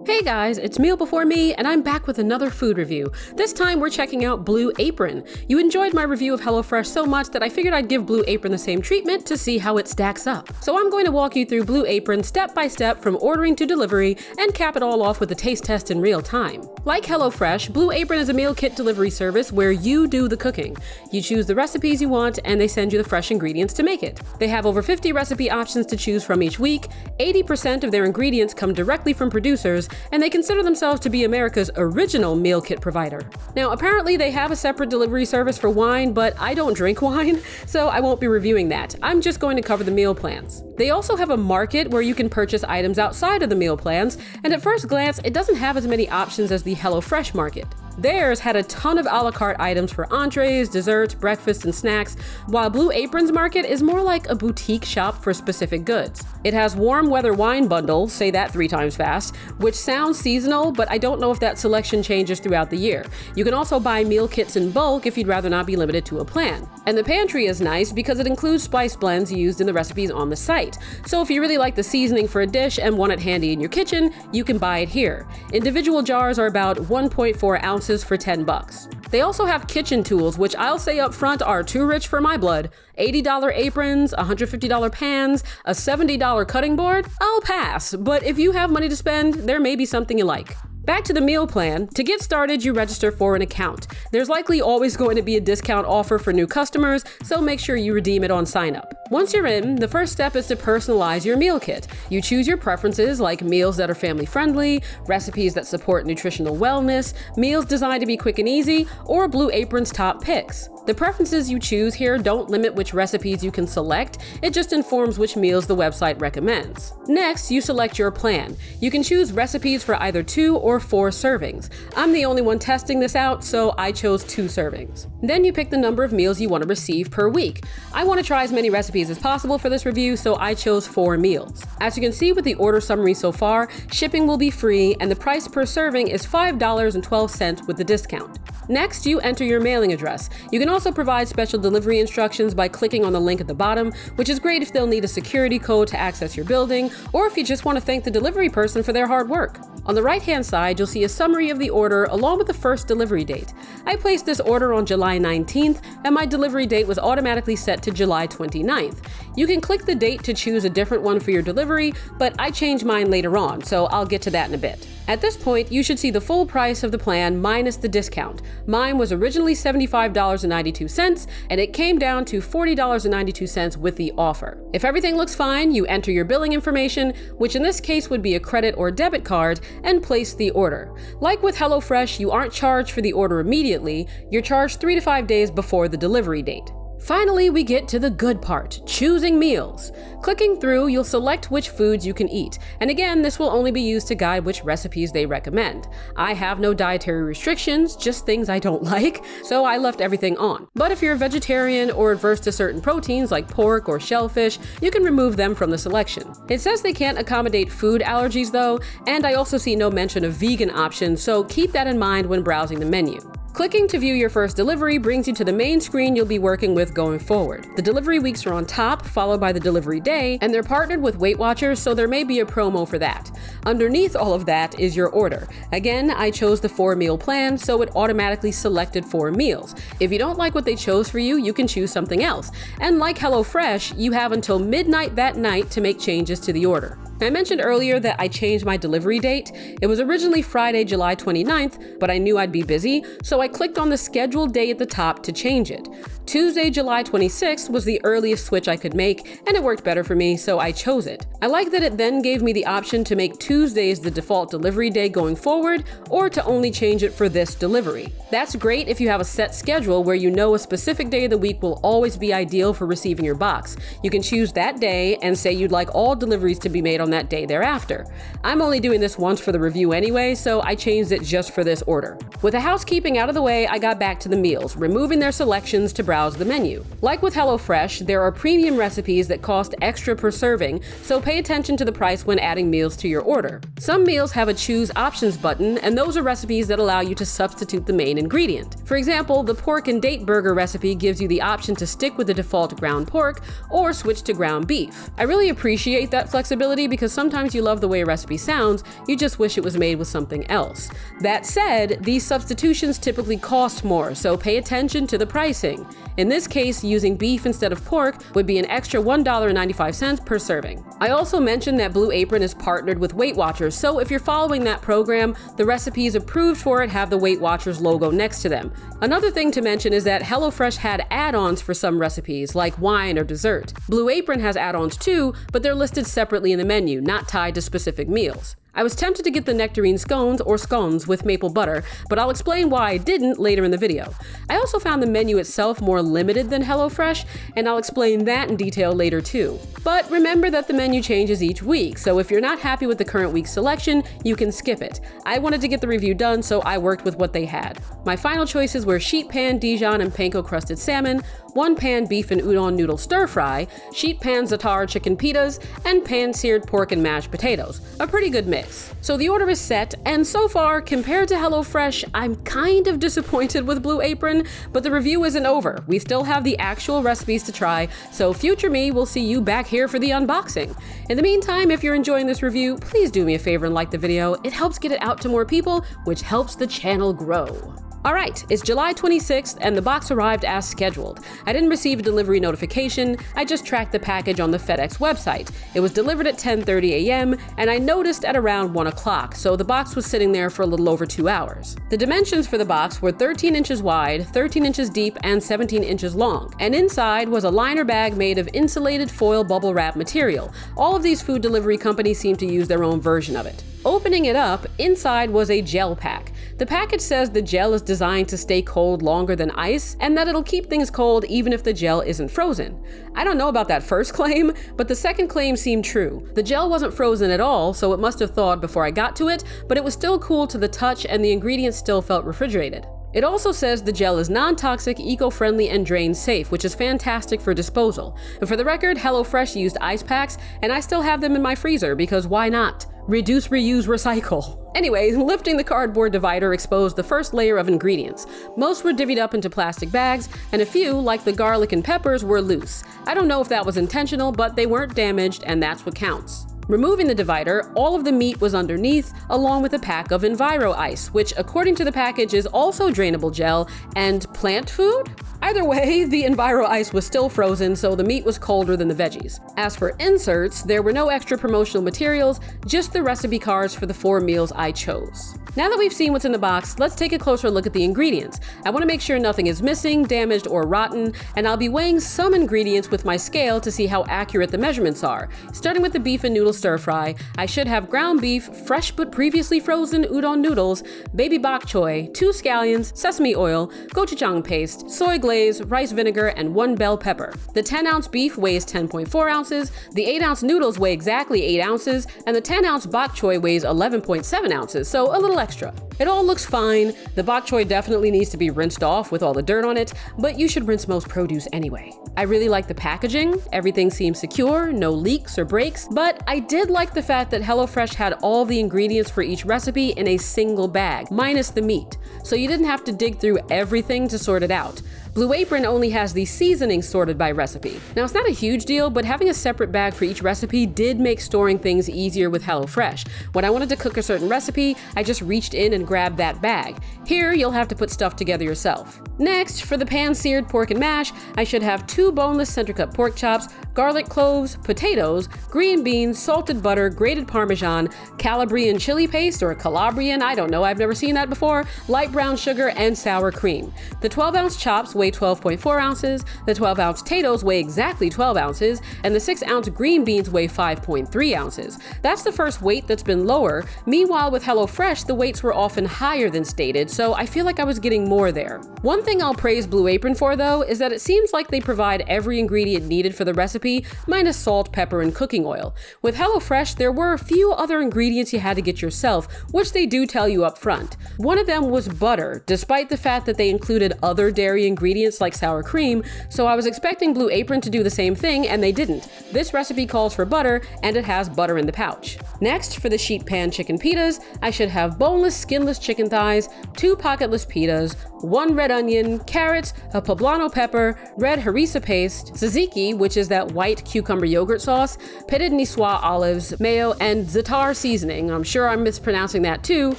Hey guys, it's Meal Before Me, and I'm back with another food review. This time we're checking out Blue Apron. You enjoyed my review of HelloFresh so much that I figured I'd give Blue Apron the same treatment to see how it stacks up. So I'm going to walk you through Blue Apron step by step from ordering to delivery and cap it all off with a taste test in real time. Like HelloFresh, Blue Apron is a meal kit delivery service where you do the cooking. You choose the recipes you want and they send you the fresh ingredients to make it. They have over 50 recipe options to choose from each week. 80% of their ingredients come directly from producers, and they consider themselves to be America's original meal kit provider. Now, apparently they have a separate delivery service for wine, but I don't drink wine, so I won't be reviewing that. I'm just going to cover the meal plans. They also have a market where you can purchase items outside of the meal plans, and at first glance, it doesn't have as many options as the HelloFresh market. Theirs had a ton of a la carte items for entrees, desserts, breakfast, and snacks, while Blue Apron's market is more like a boutique shop for specific goods. It has warm weather wine bundle, say that 3 times fast, which sounds seasonal, but I don't know if that selection changes throughout the year. You can also buy meal kits in bulk if you'd rather not be limited to a plan. And the pantry is nice because it includes spice blends used in the recipes on the site. So if you really like the seasoning for a dish and want it handy in your kitchen, you can buy it here. Individual jars are about 1.4 ounces for $10. They also have kitchen tools, which I'll say up front are too rich for my blood. $80 aprons, $150 pans, a $70 cutting board? I'll pass, but if you have money to spend, there may be something you like. Back to the meal plan. To get started, you register for an account. There's likely always going to be a discount offer for new customers, so make sure you redeem it on sign up. Once you're in, the first step is to personalize your meal kit. You choose your preferences like meals that are family friendly, recipes that support nutritional wellness, meals designed to be quick and easy, or Blue Apron's top picks. The preferences you choose here don't limit which recipes you can select, it just informs which meals the website recommends. Next, you select your plan. You can choose recipes for either 2 or 4 servings. I'm the only one testing this out, so I chose 2 servings. Then you pick the number of meals you want to receive per week. I want to try as many recipes as possible for this review, so I chose 4 meals. As you can see with the order summary so far, shipping will be free and the price per serving is $5.12 with the discount. Next, you enter your mailing address. You can also provide special delivery instructions by clicking on the link at the bottom, which is great if they'll need a security code to access your building, or if you just want to thank the delivery person for their hard work. On the right-hand side, you'll see a summary of the order along with the first delivery date. I placed this order on July 19th, and my delivery date was automatically set to July 29th. You can click the date to choose a different one for your delivery, but I changed mine later on, so I'll get to that in a bit. At this point, you should see the full price of the plan minus the discount. Mine was originally $75.92, and it came down to $40.92 with the offer. If everything looks fine, you enter your billing information, which in this case would be a credit or debit card, and place the order. Like with HelloFresh, you aren't charged for the order immediately, you're charged 3 to 5 days before the delivery date. Finally, we get to the good part, choosing meals. Clicking through, you'll select which foods you can eat, and again, this will only be used to guide which recipes they recommend. I have no dietary restrictions, just things I don't like, so I left everything on. But if you're a vegetarian or adverse to certain proteins like pork or shellfish, you can remove them from the selection. It says they can't accommodate food allergies though, and I also see no mention of vegan options, so keep that in mind when browsing the menu. Clicking to view your first delivery brings you to the main screen you'll be working with going forward. The delivery weeks are on top, followed by the delivery day, and they're partnered with Weight Watchers, so there may be a promo for that. Underneath all of that is your order. Again, I chose the 4-meal plan, so it automatically selected 4 meals. If you don't like what they chose for you, you can choose something else. And like HelloFresh, you have until midnight that night to make changes to the order. I mentioned earlier that I changed my delivery date. It was originally Friday, July 29th, but I knew I'd be busy, so I clicked on the scheduled day at the top to change it. Tuesday, July 26th was the earliest switch I could make, and it worked better for me, so I chose it. I like that it then gave me the option to make Tuesdays the default delivery day going forward, or to only change it for this delivery. That's great if you have a set schedule where you know a specific day of the week will always be ideal for receiving your box. You can choose that day and say you'd like all deliveries to be made on that day thereafter. I'm only doing this once for the review anyway, so I changed it just for this order. With the housekeeping out of the way, I got back to the meals, removing their selections to browse the menu. Like with HelloFresh, there are premium recipes that cost extra per serving, so pay attention to the price when adding meals to your order. Some meals have a choose options button, and those are recipes that allow you to substitute the main ingredient. For example, the pork and date burger recipe gives you the option to stick with the default ground pork or switch to ground beef. I really appreciate that flexibility because because sometimes you love the way a recipe sounds, you just wish it was made with something else. That said, these substitutions typically cost more, so pay attention to the pricing. In this case, using beef instead of pork would be an extra $1.95 per serving. I also mentioned that Blue Apron is partnered with Weight Watchers, so if you're following that program, the recipes approved for it have the Weight Watchers logo next to them. Another thing to mention is that HelloFresh had add-ons for some recipes, like wine or dessert. Blue Apron has add-ons too, but they're listed separately in the menu, not tied to specific meals. I was tempted to get the nectarine scones or scones with maple butter, but I'll explain why I didn't later in the video. I also found the menu itself more limited than HelloFresh, and I'll explain that in detail later too. But remember that the menu changes each week, so if you're not happy with the current week's selection, you can skip it. I wanted to get the review done, so I worked with what they had. My final choices were sheet pan Dijon and Panko-Crusted salmon, one pan beef and udon noodle stir fry, sheet pan Za'atar chicken pitas, and pan-seared pork and mashed potatoes. A pretty good mix. So the order is set, and so far, compared to HelloFresh, I'm kind of disappointed with Blue Apron, but the review isn't over. We still have the actual recipes to try, so future me will see you back here for the unboxing. In the meantime, if you're enjoying this review, please do me a favor and like the video. It helps get it out to more people, which helps the channel grow. Alright, it's July 26th and the box arrived as scheduled. I didn't receive a delivery notification, I just tracked the package on the FedEx website. It was delivered at 10:30 a.m. and I noticed at around 1 o'clock, so the box was sitting there for a little over 2 hours. The dimensions for the box were 13 inches wide, 13 inches deep, and 17 inches long, and inside was a liner bag made of insulated foil bubble wrap material. All of these food delivery companies seem to use their own version of it. Opening it up, inside was a gel pack. The package says the gel is designed to stay cold longer than ice, and that it'll keep things cold even if the gel isn't frozen. I don't know about that first claim, but the second claim seemed true. The gel wasn't frozen at all, so it must have thawed before I got to it, but it was still cool to the touch and the ingredients still felt refrigerated. It also says the gel is non-toxic, eco-friendly, and drain safe, which is fantastic for disposal. And for the record, HelloFresh used ice packs, and I still have them in my freezer because why not? Reduce, reuse, recycle. Anyway, lifting the cardboard divider exposed the first layer of ingredients. Most were divvied up into plastic bags, and a few, like the garlic and peppers, were loose. I don't know if that was intentional, but they weren't damaged, and that's what counts. Removing the divider, all of the meat was underneath, along with a pack of Enviro ice, which according to the package is also drainable gel and plant food? Either way, the Enviro ice was still frozen, so the meat was colder than the veggies. As for inserts, there were no extra promotional materials, just the recipe cards for the 4 meals I chose. Now that we've seen what's in the box, let's take a closer look at the ingredients. I want to make sure nothing is missing, damaged, or rotten, and I'll be weighing some ingredients with my scale to see how accurate the measurements are. Starting with the beef and noodle stir fry, I should have ground beef, fresh but previously frozen udon noodles, baby bok choy, 2 scallions, sesame oil, gochujang paste, soy glaze, rice vinegar, and 1 bell pepper. The 10-ounce beef weighs 10.4 ounces, the 8-ounce noodles weigh exactly 8 ounces, and the 10-ounce bok choy weighs 11.7 ounces, so a little extra. It all looks fine. The bok choy definitely needs to be rinsed off with all the dirt on it, but you should rinse most produce anyway. I really like the packaging. Everything seems secure, no leaks or breaks, but I did like the fact that HelloFresh had all the ingredients for each recipe in a single bag, minus the meat, so you didn't have to dig through everything to sort it out. Blue Apron only has the seasonings sorted by recipe. Now, it's not a huge deal, but having a separate bag for each recipe did make storing things easier with HelloFresh. When I wanted to cook a certain recipe, I just reached in and grabbed that bag. Here, you'll have to put stuff together yourself. Next, for the pan-seared pork and mash, I should have 2 boneless center-cut pork chops, garlic cloves, potatoes, green beans, salted butter, grated Parmesan, Calabrian chili paste, or Calabrian, I don't know, I've never seen that before, light brown sugar, and sour cream. The 12-ounce chops weigh 12.4 ounces, the 12-ounce potatoes weigh exactly 12 ounces, and the 6-ounce green beans weigh 5.3 ounces. That's the first weight that's been lower. Meanwhile, with HelloFresh, the weights were often higher than stated, so I feel like I was getting more there. One thing I'll praise Blue Apron for, though, is that it seems like they provide every ingredient needed for the recipe, minus salt, pepper, and cooking oil. With HelloFresh, there were a few other ingredients you had to get yourself, which they do tell you up front. One of them was butter, despite the fact that they included other dairy ingredients like sour cream, so I was expecting Blue Apron to do the same thing, and they didn't. This recipe calls for butter, and it has butter in the pouch. Next, for the sheet pan chicken pitas, I should have boneless, skinless chicken thighs, 2 pocketless pitas, 1 red onion, carrots, a poblano pepper, red harissa paste, tzatziki, which is that white cucumber yogurt sauce, pitted niçoise olives, mayo, and Za'atar seasoning. I'm sure I'm mispronouncing that too,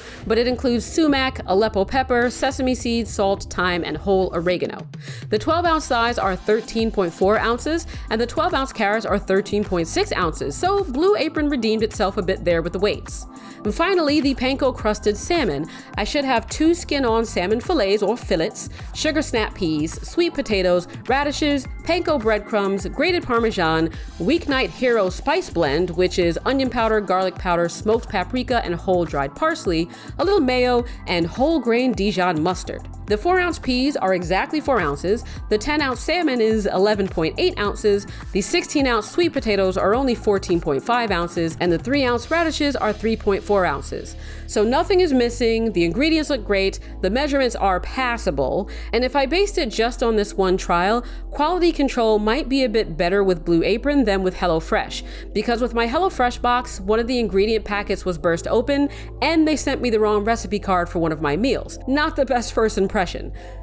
but it includes sumac, Aleppo pepper, sesame seeds, salt, thyme, and whole oregano. The 12-ounce thighs are 13.4 ounces, and the 12-ounce carrots are 13.6 ounces, so Blue Apron redeemed itself a bit there with the weights. And finally, the Panko-Crusted salmon. I should have 2 skin-on salmon fillets or fillets, sugar snap peas, sweet potatoes, radishes, panko breadcrumbs, grated Parmesan, Weeknight Hero spice blend, which is onion powder, garlic powder, smoked paprika, and whole dried parsley, a little mayo, and whole grain Dijon mustard. The 4-ounce peas are exactly 4 ounces, the 10-ounce salmon is 11.8 ounces, the 16-ounce sweet potatoes are only 14.5 ounces, and the 3-ounce radishes are 3.4 ounces. So nothing is missing, the ingredients look great, the measurements are passable, and if I based it just on this one trial, quality control might be a bit better with Blue Apron than with HelloFresh, because with my HelloFresh box, one of the ingredient packets was burst open, and they sent me the wrong recipe card for one of my meals. Not the best first impression.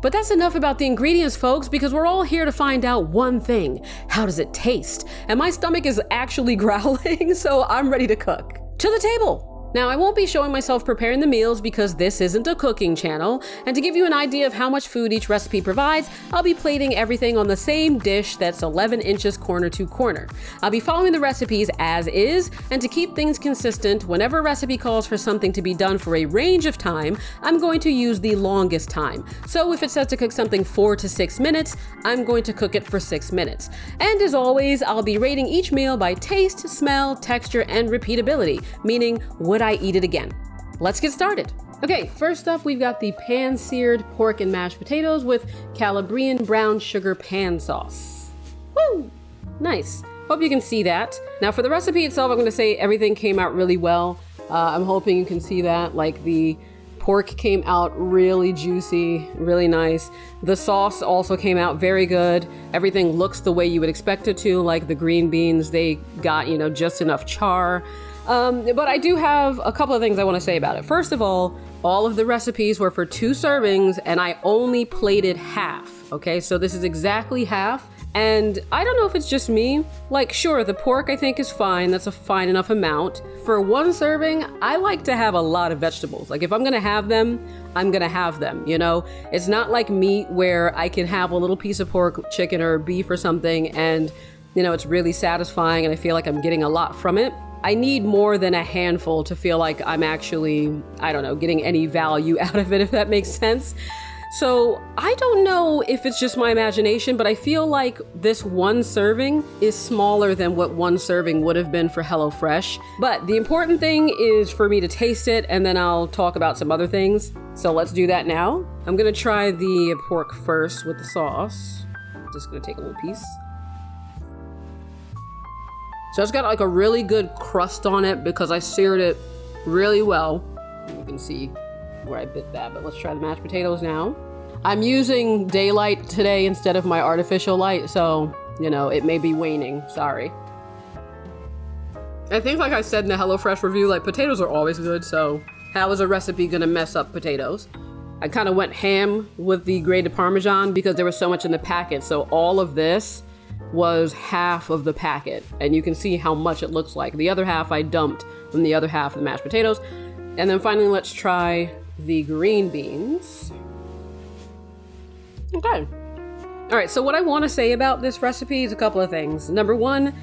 But that's enough about the ingredients, folks, because we're all here to find out one thing. How does it taste? And my stomach is actually growling, so I'm ready to cook. To the table! Now, I won't be showing myself preparing the meals because this isn't a cooking channel, and to give you an idea of how much food each recipe provides, I'll be plating everything on the same dish that's 11 inches corner to corner. I'll be following the recipes as is, and to keep things consistent, whenever a recipe calls for something to be done for a range of time, I'm going to use the longest time. So if it says to cook something 4 to 6 minutes, I'm going to cook it for 6 minutes. And as always, I'll be rating each meal by taste, smell, texture, and repeatability, meaning would I eat it again? Let's get started. Okay, first up, we've got the pan-seared pork and mashed potatoes with Calabrian-Brown sugar pan sauce. Woo! Nice. Hope you can see that. Now for the recipe itself, I'm going to say everything came out really well. I'm hoping you can see that. Like the pork came out really juicy, really nice. The sauce also came out very good. Everything looks the way you would expect it to, like the green beans, they got, just enough char. But I do have a couple of things I want to say about it. First of all of the recipes were for 2 servings and I only plated half. Okay, so this is exactly half. And I don't know if it's just me. Like, sure, the pork I think is fine. That's a fine enough amount. For 1 serving, I like to have a lot of vegetables. Like if I'm going to have them, I'm going to have them, It's not like meat where I can have a little piece of pork, chicken, or beef or something and, it's really satisfying and I feel like I'm getting a lot from it. I need more than a handful to feel like I'm actually, getting any value out of it, if that makes sense. So I don't know if it's just my imagination, but I feel like this 1 serving is smaller than what 1 serving would have been for HelloFresh. But the important thing is for me to taste it, and then I'll talk about some other things. So let's do that now. I'm gonna try the pork first with the sauce. Just gonna take a little piece. So it's got like a really good crust on it because I seared it really well. You can see where I bit that, but let's try the mashed potatoes now. I'm using daylight today instead of my artificial light, so, it may be waning, sorry. I think like I said in the HelloFresh review, like potatoes are always good, so how is a recipe gonna mess up potatoes? I kind of went ham with the grated Parmesan because there was so much in the packet, so all of this was half of the packet, and you can see how much it looks like. The other half I dumped from the other half of the mashed potatoes. And then finally, let's try the green beans. Okay. All right, so what I want to say about this recipe is a couple of things. Number 1,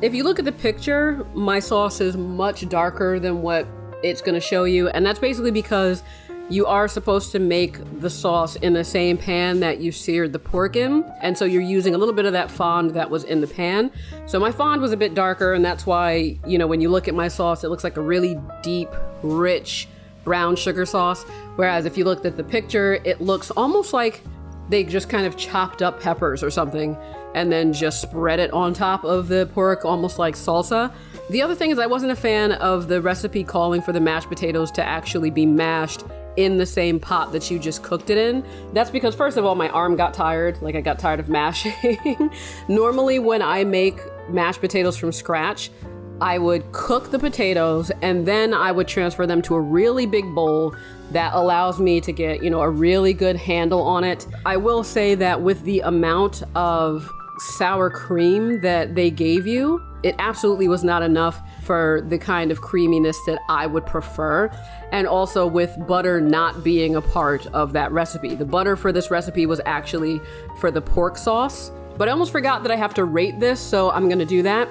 if you look at the picture, my sauce is much darker than what it's going to show you, and that's basically because you are supposed to make the sauce in the same pan that you seared the pork in. And so you're using a little bit of that fond that was in the pan. So my fond was a bit darker, and that's why, when you look at my sauce, it looks like a really deep, rich brown sugar sauce. Whereas if you looked at the picture, it looks almost like they just kind of chopped up peppers or something and then just spread it on top of the pork, almost like salsa. The other thing is I wasn't a fan of the recipe calling for the mashed potatoes to actually be mashed in the same pot that you just cooked it in. That's because, first of all, my arm got tired. Like I got tired of mashing. Normally when I make mashed potatoes from scratch, I would cook the potatoes and then I would transfer them to a really big bowl that allows me to get, a really good handle on it. I will say that with the amount of sour cream that they gave you, it absolutely was not enough for the kind of creaminess that I would prefer. And also with butter not being a part of that recipe. The butter for this recipe was actually for the pork sauce. But I almost forgot that I have to rate this, so I'm gonna do that.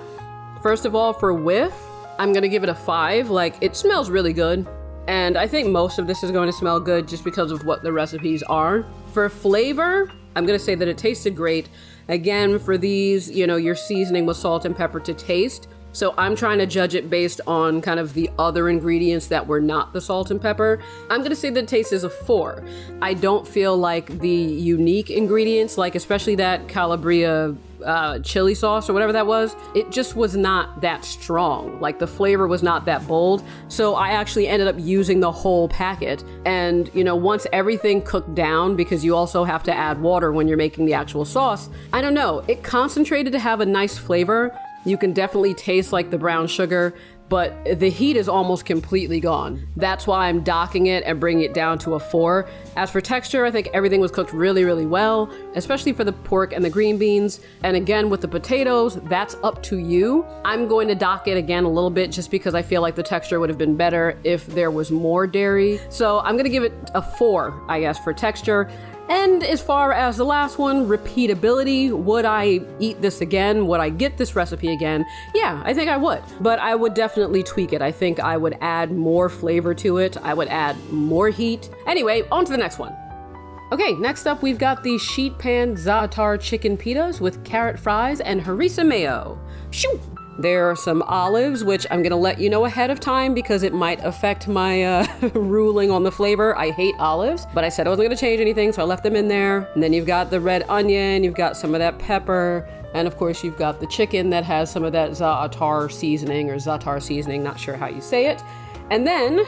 First of all, for whiff, I'm gonna give it a 5. Like, it smells really good. And I think most of this is going to smell good just because of what the recipes are. For flavor, I'm gonna say that it tasted great. Again, for these, you know, you're seasoning with salt and pepper to taste. So I'm trying to judge it based on kind of the other ingredients that were not the salt and pepper. I'm gonna say the taste is a 4. I don't feel like the unique ingredients, like especially that Calabria chili sauce or whatever that was, it just was not that strong. Like the flavor was not that bold. So I actually ended up using the whole packet. And you know, once everything cooked down, because you also have to add water when you're making the actual sauce, I don't know, it concentrated to have a nice flavor. You can definitely taste like the brown sugar, but the heat is almost completely gone. That's why I'm docking it and bringing it down to a 4. As for texture, I think everything was cooked really, really well, especially for the pork and the green beans. And again, with the potatoes, that's up to you. I'm going to dock it again a little bit just because I feel like the texture would have been better if there was more dairy. So I'm gonna give it a 4, I guess, for texture. And as far as the last one, repeatability, would I eat this again? Would I get this recipe again? Yeah, I think I would. But I would definitely tweak it. I think I would add more flavor to it. I would add more heat. Anyway, on to the next one. Okay, next up we've got the sheet pan Za'atar chicken pitas with carrot fries and harissa mayo. Shoo! There are some olives, which I'm gonna let you know ahead of time because it might affect my ruling on the flavor. I hate olives, but I said I wasn't gonna change anything, so I left them in there. And then you've got the red onion, you've got some of that pepper, and of course you've got the chicken that has some of that Za'atar seasoning, not sure how you say it. And then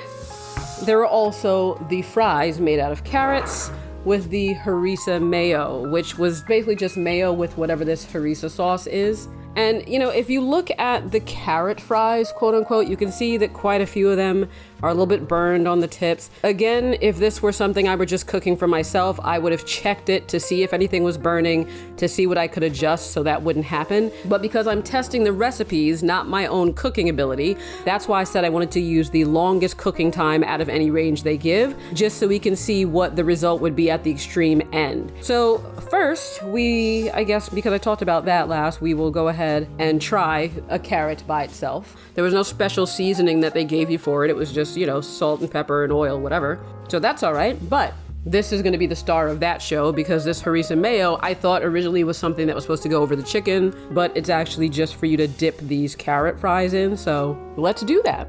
there are also the fries made out of carrots with the harissa mayo, which was basically just mayo with whatever this harissa sauce is. And, you know, if you look at the carrot fries, quote unquote, you can see that quite a few of them are a little bit burned on the tips. Again, if this were something I were just cooking for myself, I would have checked it to see if anything was burning, to see what I could adjust so that wouldn't happen. But because I'm testing the recipes, not my own cooking ability, that's why I said I wanted to use the longest cooking time out of any range they give, just so we can see what the result would be at the extreme end. So first, I guess because I talked about that last, we will go ahead and try a carrot by itself. There was no special seasoning that they gave you for it. It was just, you know, salt and pepper and oil, whatever. So that's all right. But this is going to be the star of that show because this harissa mayo, I thought originally was something that was supposed to go over the chicken, but it's actually just for you to dip these carrot fries in. So let's do that.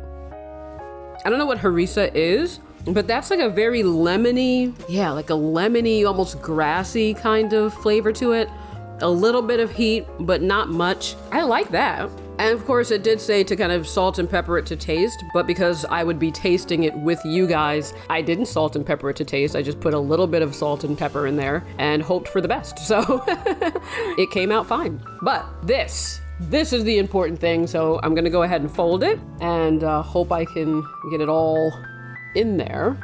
I don't know what harissa is, but that's like a very lemony, like a lemony, almost grassy kind of flavor to it. A little bit of heat, but not much. I like that. And of course it did say to kind of salt and pepper it to taste, but because I would be tasting it with you guys, I didn't salt and pepper it to taste. I just put a little bit of salt and pepper in there and hoped for the best. So it came out fine. But this is the important thing. So I'm gonna go ahead and fold it and hope I can get it all in there.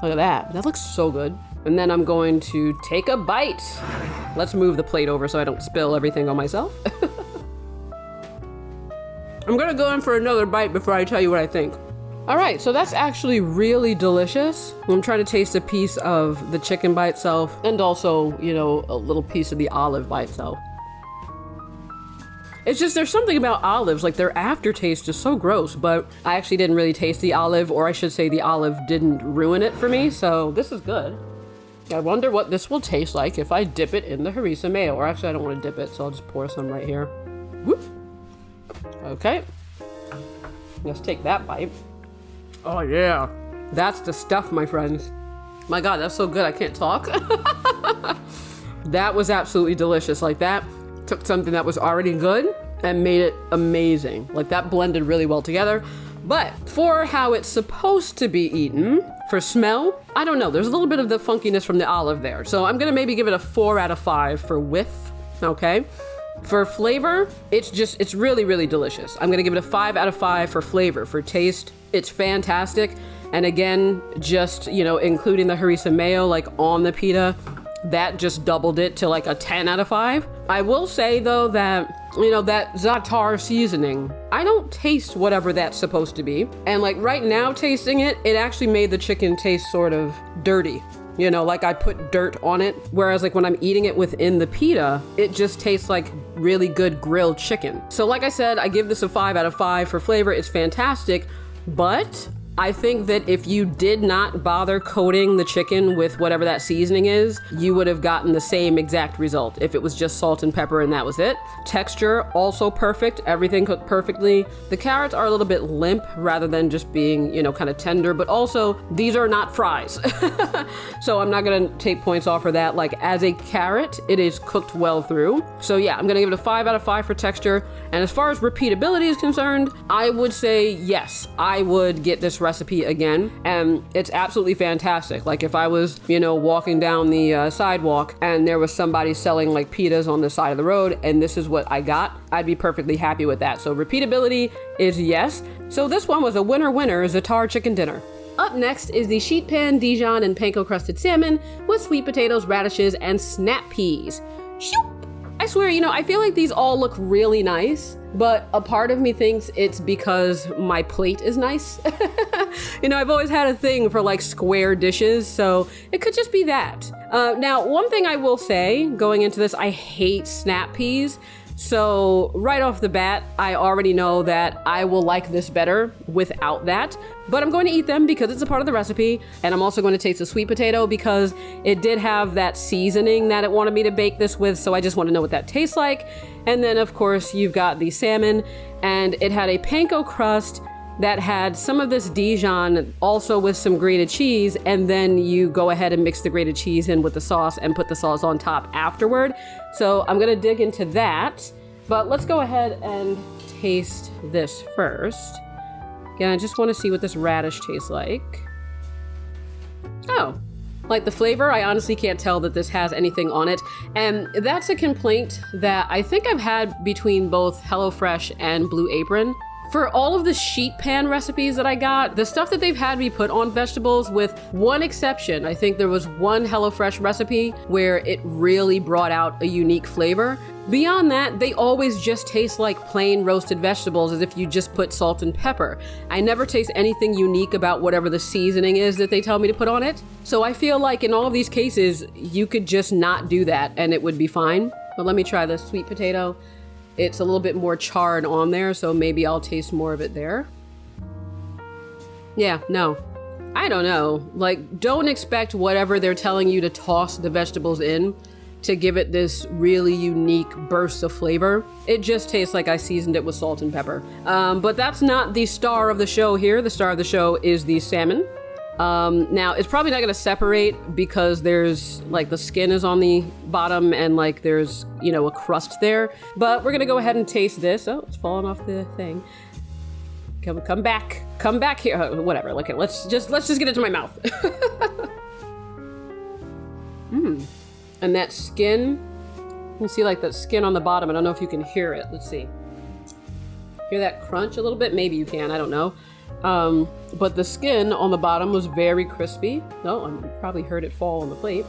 Look at that. That looks so good. And then I'm going to take a bite. Let's move the plate over so I don't spill everything on myself. I'm gonna go in for another bite before I tell you what I think. All right, so that's actually really delicious. I'm trying to taste a piece of the chicken by itself and also, you know, a little piece of the olive by itself. It's just, there's something about olives, like their aftertaste is so gross, but I actually didn't really taste the olive, or I should say the olive didn't ruin it for me, so this is good. I wonder what this will taste like if I dip it in the harissa mayo, or actually I don't want to dip it, so I'll just pour some right here. Whoop. Okay, let's take that bite. Oh yeah, that's the stuff, my friends. My God, that's so good I can't talk. That was absolutely delicious. Like that took something that was already good and made it amazing. Like that blended really well together. But for how it's supposed to be eaten, for smell, I don't know. There's a little bit of the funkiness from the olive there. So I'm gonna maybe give it a 4 out of 5 for width, okay? For flavor, it's really, really delicious. I'm gonna give it a 5 out of 5 for flavor. For taste, it's fantastic. And again, just, you know, including the harissa mayo like on the pita, that just doubled it to like a 10 out of 5. I will say though that, you know, that Za'atar seasoning, I don't taste whatever that's supposed to be. And like right now tasting it, it actually made the chicken taste sort of dirty. You know, like I put dirt on it. Whereas like when I'm eating it within the pita, it just tastes like really good grilled chicken. So like I said, I give this a 5 out of 5 for flavor. It's fantastic, but I think that if you did not bother coating the chicken with whatever that seasoning is, you would have gotten the same exact result if it was just salt and pepper and that was it. Texture, also perfect. Everything cooked perfectly. The carrots are a little bit limp rather than just being, you know, kind of tender, but also these are not fries. So I'm not gonna take points off for that. Like as a carrot, it is cooked well through. So yeah, I'm gonna give it a 5 out of 5 for texture. And as far as repeatability is concerned, I would say yes, I would get this recipe again, and it's absolutely fantastic. Like if I was, you know, walking down the sidewalk and there was somebody selling like pitas on the side of the road and this is what I got, I'd be perfectly happy with that. So repeatability is yes. So this one was a winner Za'atar chicken dinner. Up next is the sheet pan Dijon and Panko-Crusted salmon with sweet potatoes, radishes, and snap peas. Shoop! I swear, you know, I feel like these all look really nice, but a part of me thinks it's because my plate is nice. You know, I've always had a thing for like square dishes, so it could just be that. Now, one thing I will say going into this, I hate snap peas. So right off the bat, I already know that I will like this better without that, but I'm going to eat them because it's a part of the recipe. And I'm also going to taste the sweet potato because it did have that seasoning that it wanted me to bake this with. So I just want to know what that tastes like. And then of course you've got the salmon, and it had a panko crust that had some of this Dijon also with some grated cheese, and then you go ahead and mix the grated cheese in with the sauce and put the sauce on top afterward. So I'm gonna dig into that, but let's go ahead and taste this first. Again, I just wanna see what this radish tastes like. Oh, like the flavor, I honestly can't tell that this has anything on it. And that's a complaint that I think I've had between both HelloFresh and Blue Apron. For all of the sheet pan recipes that I got, the stuff that they've had me put on vegetables, with one exception, I think there was one HelloFresh recipe where it really brought out a unique flavor. Beyond that, they always just taste like plain roasted vegetables, as if you just put salt and pepper. I never taste anything unique about whatever the seasoning is that they tell me to put on it. So I feel like in all of these cases, you could just not do that and it would be fine. But let me try the sweet potato. It's a little bit more charred on there, so maybe I'll taste more of it there. Yeah, no. I don't know. Like, don't expect whatever they're telling you to toss the vegetables in to give it this really unique burst of flavor. It just tastes like I seasoned it with salt and pepper. But that's not the star of the show here. The star of the show is the salmon. Now it's probably not gonna separate because there's like the skin is on the bottom and like there's, you know, a crust there, but we're gonna go ahead and taste this. Oh, it's falling off the thing. Come back here. Whatever. Like, let's just get it to my mouth. And that skin, you can see like that skin on the bottom. I don't know if you can hear it. Let's see. Hear that crunch a little bit? Maybe you can, I don't know. But the skin on the bottom was very crispy. Oh, you probably heard it fall on the plate.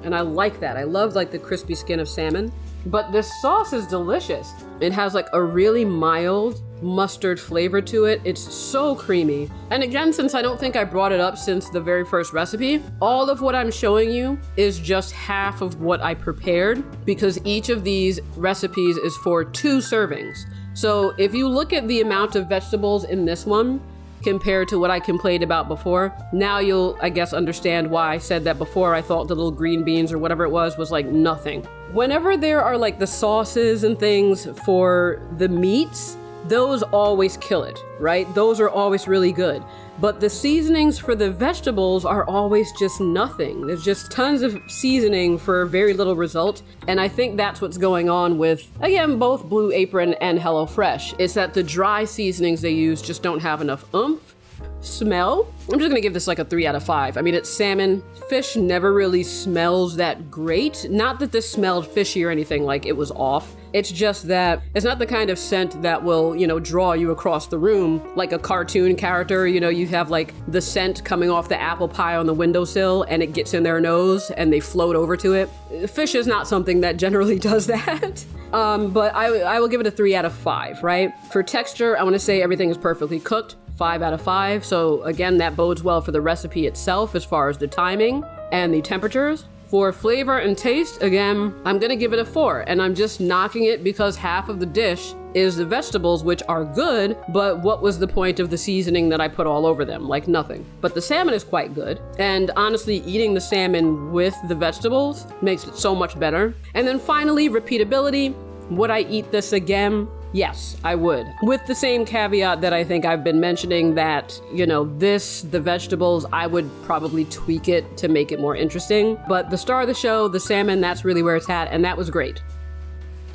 And I like that. I love like the crispy skin of salmon. But this sauce is delicious. It has like a really mild mustard flavor to it. It's so creamy. And again, since I don't think I brought it up since the very first recipe, all of what I'm showing you is just half of what I prepared, because each of these recipes is for 2 servings. So if you look at the amount of vegetables in this one compared to what I complained about before, now you'll, I guess, understand why I said that before. I thought the little green beans or whatever it was like nothing. Whenever there are like the sauces and things for the meats, those always kill it, right? Those are always really good. But the seasonings for the vegetables are always just nothing. There's just tons of seasoning for very little result. And I think that's what's going on with, again, both Blue Apron and HelloFresh. It's that the dry seasonings they use just don't have enough oomph. Smell, I'm just gonna give this like a 3 out of 5. I mean, it's salmon. Fish never really smells that great. Not that this smelled fishy or anything, like it was off. It's just that it's not the kind of scent that will, draw you across the room like a cartoon character. You have like the scent coming off the apple pie on the windowsill and it gets in their nose and they float over to it. Fish is not something that generally does that. But I will give it a 3 out of 5, right? For texture, I want to say everything is perfectly cooked. 5 out of 5. So again, that bodes well for the recipe itself as far as the timing and the temperatures. For flavor and taste, again, I'm gonna give it a 4, and I'm just knocking it because half of the dish is the vegetables, which are good, but what was the point of the seasoning that I put all over them? Like nothing. But the salmon is quite good, and honestly, eating the salmon with the vegetables makes it so much better. And then finally, repeatability. Would I eat this again? Yes, I would. With the same caveat that I think I've been mentioning that, the vegetables, I would probably tweak it to make it more interesting. But the star of the show, the salmon, that's really where it's at, and that was great.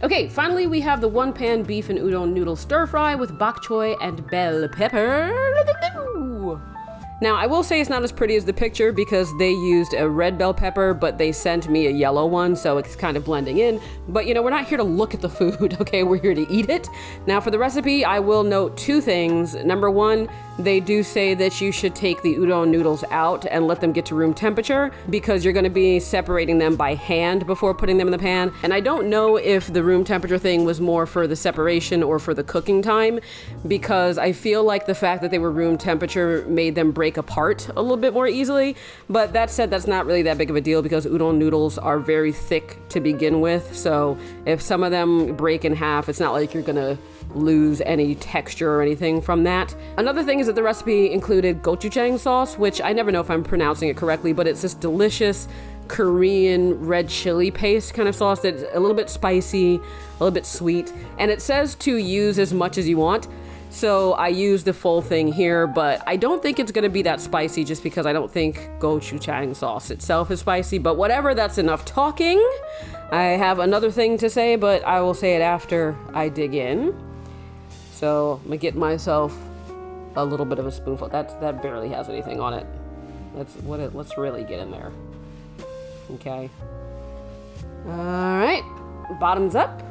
Okay, finally we have the one-pan beef and udon noodle stir-fry with bok choy and bell pepper. Now, I will say it's not as pretty as the picture because they used a red bell pepper, but they sent me a yellow one, so it's kind of blending in. But we're not here to look at the food, okay? We're here to eat it. Now, for the recipe, I will note 2 things. Number 1, they do say that you should take the udon noodles out and let them get to room temperature because you're gonna be separating them by hand before putting them in the pan. And I don't know if the room temperature thing was more for the separation or for the cooking time, because I feel like the fact that they were room temperature made them break apart a little bit more easily. But that said, that's not really that big of a deal because udon noodles are very thick to begin with. So if some of them break in half, it's not like you're gonna lose any texture or anything from that. Another thing is that the recipe included gochujang sauce, which I never know if I'm pronouncing it correctly, but it's this delicious Korean red chili paste kind of sauce that's a little bit spicy, a little bit sweet, and it says to use as much as you want. So I used the full thing here, but I don't think it's gonna be that spicy just because I don't think gochujang sauce itself is spicy, but whatever, that's enough talking. I have another thing to say, but I will say it after I dig in. So I'm gonna get myself a little bit of a spoonful. That barely has anything on it. Let's really get in there. Okay. All right, bottoms up.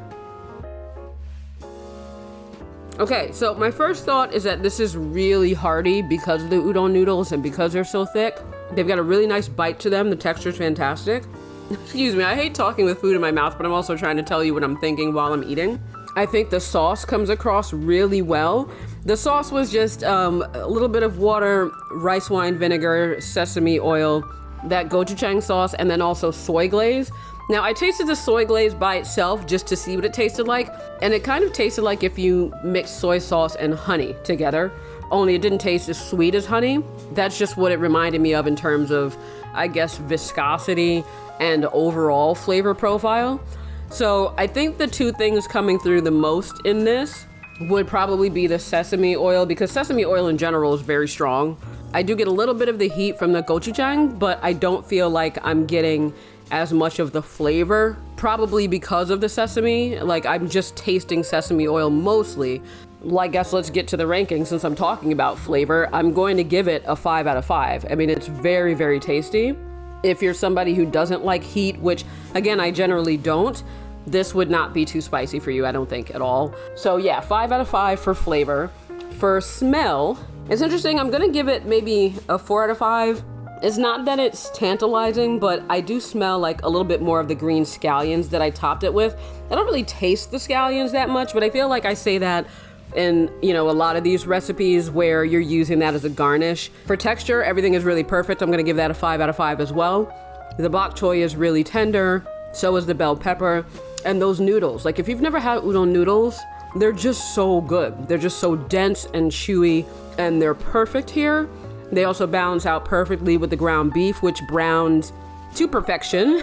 Okay, so my first thought is that this is really hearty because of the udon noodles and because they're so thick. They've got a really nice bite to them. The texture's fantastic. Excuse me, I hate talking with food in my mouth, but I'm also trying to tell you what I'm thinking while I'm eating. I think the sauce comes across really well. The sauce was just a little bit of water, rice wine vinegar, sesame oil, that gochujang sauce, and then also soy glaze. Now, I tasted the soy glaze by itself just to see what it tasted like, and it kind of tasted like if you mixed soy sauce and honey together, only it didn't taste as sweet as honey. That's just what it reminded me of in terms of, I guess, viscosity and overall flavor profile. So I think the 2 things coming through the most in this would probably be the sesame oil, because sesame oil in general is very strong. I do get a little bit of the heat from the gochujang, but I don't feel like I'm getting as much of the flavor, probably because of the sesame. Like, I'm just tasting sesame oil mostly. Well, I guess let's get to the ranking since I'm talking about flavor. I'm going to give it a 5 out of 5. I mean, it's very, very tasty. If you're somebody who doesn't like heat, which again, I generally don't, this would not be too spicy for you, I don't think at all. So yeah, 5 out of 5 for flavor. For smell, it's interesting. I'm gonna give it maybe a 4 out of 5. It's not that it's tantalizing, but I do smell like a little bit more of the green scallions that I topped it with. I don't really taste the scallions that much, but I feel like I say that in, a lot of these recipes where you're using that as a garnish. For texture, everything is really perfect. I'm gonna give that a 5 out of 5 as well. The bok choy is really tender, so is the bell pepper. And those noodles, like if you've never had udon noodles, they're just so good. They're just so dense and chewy, and they're perfect here. They also balance out perfectly with the ground beef, which browned to perfection.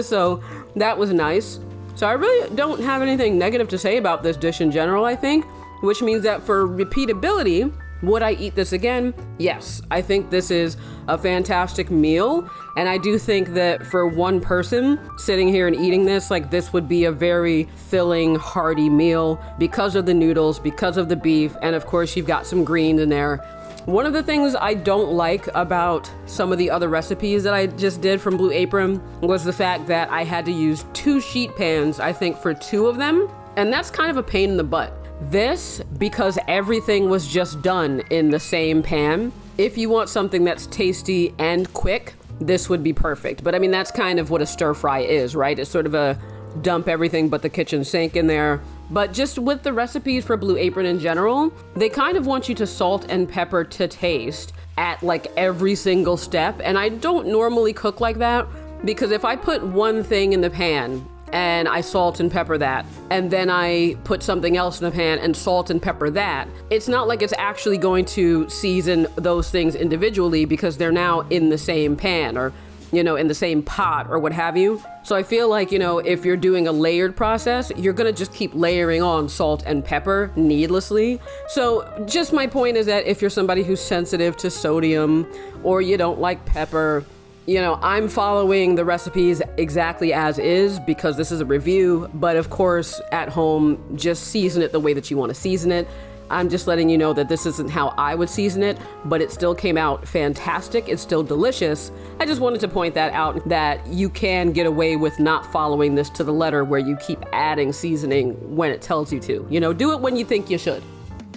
So that was nice. So I really don't have anything negative to say about this dish in general, I think, which means that for repeatability, would I eat this again? Yes, I think this is a fantastic meal. And I do think that for one person sitting here and eating this, like this would be a very filling, hearty meal because of the noodles, because of the beef. And of course, you've got some greens in there. One of the things I don't like about some of the other recipes that I just did from Blue Apron was the fact that I had to use 2 sheet pans, I think, for 2 of them. And that's kind of a pain in the butt. This, because everything was just done in the same pan, if you want something that's tasty and quick, this would be perfect. But I mean, that's kind of what a stir fry is, right? It's sort of a dump everything but the kitchen sink in there. But just with the recipes for Blue Apron in general, they kind of want you to salt and pepper to taste at like every single step. And I don't normally cook like that, because if I put one thing in the pan and I salt and pepper that, and then I put something else in the pan and salt and pepper that, it's not like it's actually going to season those things individually, because they're now in the same pan, or in the same pot or what have you. So I feel like, if you're doing a layered process, you're gonna just keep layering on salt and pepper needlessly. So just my point is that if you're somebody who's sensitive to sodium, or you don't like pepper, I'm following the recipes exactly as is, because this is a review. But of course, at home, just season it the way that you want to season it. I'm just letting you know that this isn't how I would season it, but it still came out fantastic. It's still delicious. I just wanted to point that out, that you can get away with not following this to the letter, where you keep adding seasoning when it tells you to. Do it when you think you should.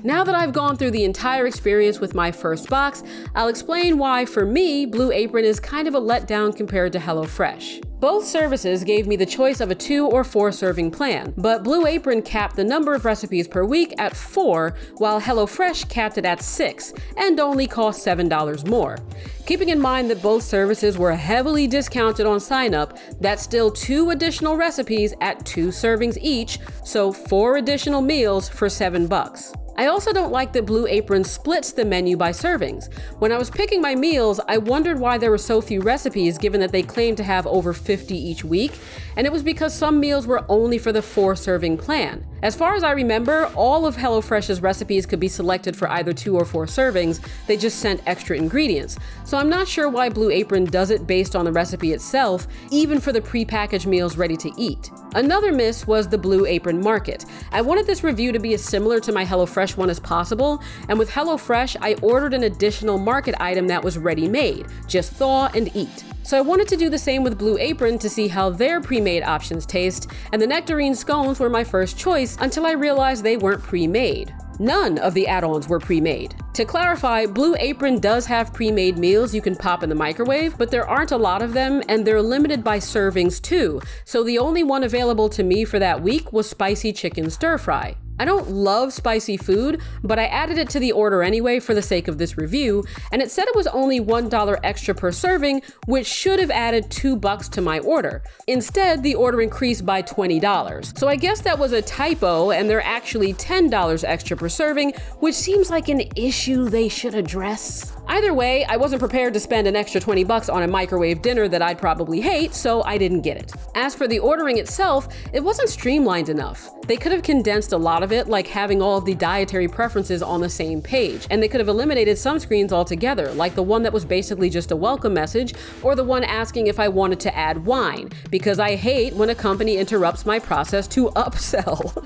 Now that I've gone through the entire experience with my first box, I'll explain why, for me, Blue Apron is kind of a letdown compared to HelloFresh. Both services gave me the choice of a 2 or 4 serving plan, but Blue Apron capped the number of recipes per week at 4, while HelloFresh capped it at 6, and only cost $7 more. Keeping in mind that both services were heavily discounted on sign-up, that's still 2 additional recipes at 2 servings each, so 4 additional meals for $7. I also don't like that Blue Apron splits the menu by servings. When I was picking my meals, I wondered why there were so few recipes, given that they claimed to have over 50 each week, and it was because some meals were only for the 4 serving plan. As far as I remember, all of HelloFresh's recipes could be selected for either 2 or 4 servings, they just sent extra ingredients. So I'm not sure why Blue Apron does it based on the recipe itself, even for the prepackaged meals ready to eat. Another miss was the Blue Apron Market. I wanted this review to be as similar to my HelloFresh one as possible, and with HelloFresh, I ordered an additional market item that was ready-made, just thaw and eat. So I wanted to do the same with Blue Apron to see how their pre-made options taste, and the nectarine scones were my first choice until I realized they weren't pre-made. None of the add-ons were pre-made. To clarify, Blue Apron does have pre-made meals you can pop in the microwave, but there aren't a lot of them, and they're limited by servings too, so the only one available to me for that week was spicy chicken stir fry. I don't love spicy food, but I added it to the order anyway for the sake of this review, and it said it was only $1 extra per serving, which should have added $2 to my order. Instead, the order increased by $20. So I guess that was a typo, and they're actually $10 extra per serving, which seems like an issue they should address. Either way, I wasn't prepared to spend an extra $20 on a microwave dinner that I'd probably hate, so I didn't get it. As for the ordering itself, it wasn't streamlined enough. They could have condensed a lot of it, like having all of the dietary preferences on the same page, and they could have eliminated some screens altogether, like the one that was basically just a welcome message, or the one asking if I wanted to add wine, because I hate when a company interrupts my process to upsell.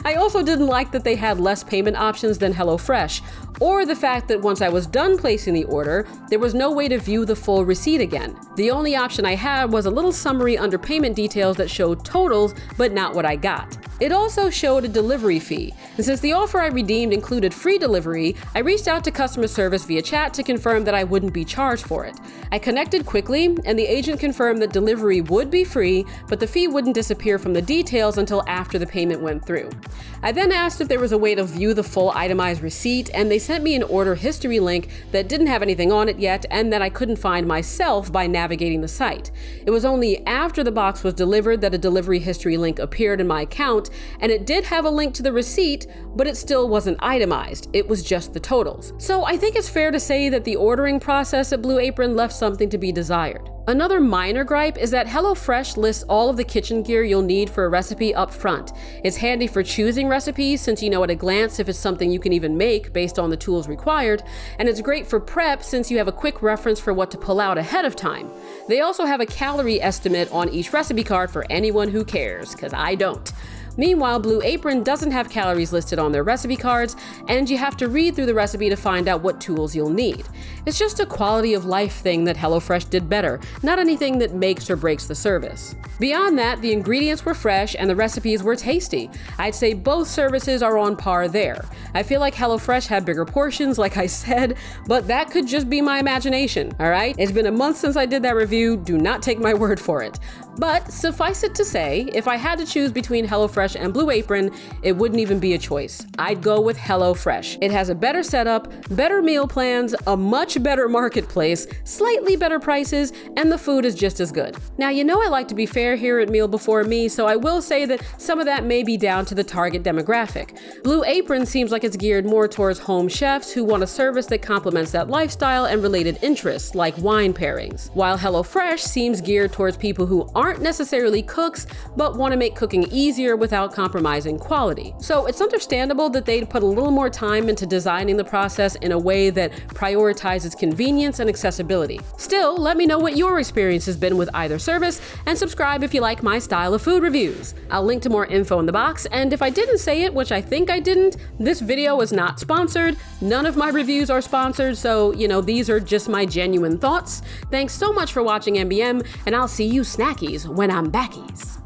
I also didn't like that they had less payment options than HelloFresh, or the fact that once I was done placing the order, there was no way to view the full receipt again. The only option I had was a little summary under payment details that showed totals, but not what I got. It also showed a delivery fee, and since the offer I redeemed included free delivery, I reached out to customer service via chat to confirm that I wouldn't be charged for it. I connected quickly, and the agent confirmed that delivery would be free, but the fee wouldn't disappear from the details until after the payment went through. I then asked if there was a way to view the full itemized receipt, and they sent me an order history link that didn't have anything on it yet and that I couldn't find myself by navigating the site. It was only after the box was delivered that a delivery history link appeared in my account, and it did have a link to the receipt, but it still wasn't itemized. It was just the totals. So I think it's fair to say that the ordering process at Blue Apron left something to be desired. Another minor gripe is that HelloFresh lists all of the kitchen gear you'll need for a recipe up front. It's handy for choosing recipes since you know at a glance if it's something you can even make based on the tools required, and it's great for prep since you have a quick reference for what to pull out ahead of time. They also have a calorie estimate on each recipe card for anyone who cares, because I don't. Meanwhile, Blue Apron doesn't have calories listed on their recipe cards, and you have to read through the recipe to find out what tools you'll need. It's just a quality of life thing that HelloFresh did better, not anything that makes or breaks the service. Beyond that, the ingredients were fresh and the recipes were tasty. I'd say both services are on par there. I feel like HelloFresh had bigger portions, like I said, but that could just be my imagination, alright? It's been a month since I did that review, do not take my word for it. But suffice it to say, if I had to choose between HelloFresh and Blue Apron, it wouldn't even be a choice. I'd go with HelloFresh. It has a better setup, better meal plans, a much better marketplace, slightly better prices, and the food is just as good. Now, you know I like to be fair here at Meal Before Me, so I will say that some of that may be down to the target demographic. Blue Apron seems like it's geared more towards home chefs who want a service that complements that lifestyle and related interests, like wine pairings, while HelloFresh seems geared towards people who aren't necessarily cooks, but want to make cooking easier without compromising quality. So it's understandable that they'd put a little more time into designing the process in a way that prioritizes convenience and accessibility. Still, let me know what your experience has been with either service, and subscribe if you like my style of food reviews. I'll link to more info in the box, and if I didn't say it, which I think I didn't, this video is not sponsored. None of my reviews are sponsored, so, these are just my genuine thoughts. Thanks so much for watching MBM, and I'll see you snackies when I'm backies.